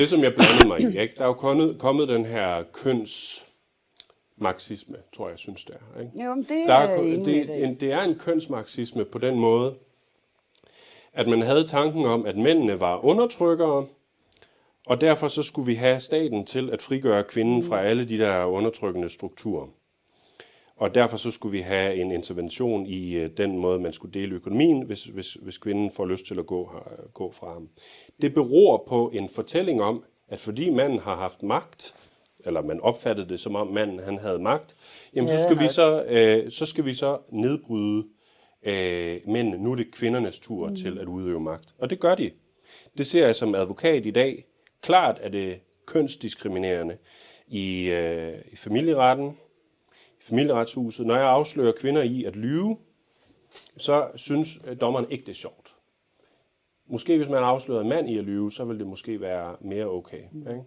Det, som jeg blandede mig i, ikke? Der er jo kommet den her kønsmarxisme, tror jeg synes det er. Ikke? Jo, men det Der er er, jeg enig med dig i. det er en kønsmarxisme på den måde, at man havde tanken om, at mændene var undertrykkere, og derfor så skulle vi have staten til at frigøre kvinden fra alle de der undertrykkende strukturer. Og derfor så skulle vi have en intervention i den måde, man skulle dele økonomien, hvis kvinden får lyst til at gå fra ham. Det beror på en fortælling om, at fordi manden har haft magt, eller man opfattede det som om manden han havde magt, jamen så skal vi så nedbryde mændene. Nu er det kvindernes tur til at udøve magt. Og det gør de. Det ser jeg som advokat i dag. Klart er det kønsdiskriminerende i familieretten, i familieretshuset. Når jeg afslører kvinder i at lyve, så synes dommeren ikke, det er sjovt. Måske hvis man afslører en mand i at lyve, så vil det måske være mere okay. Ikke?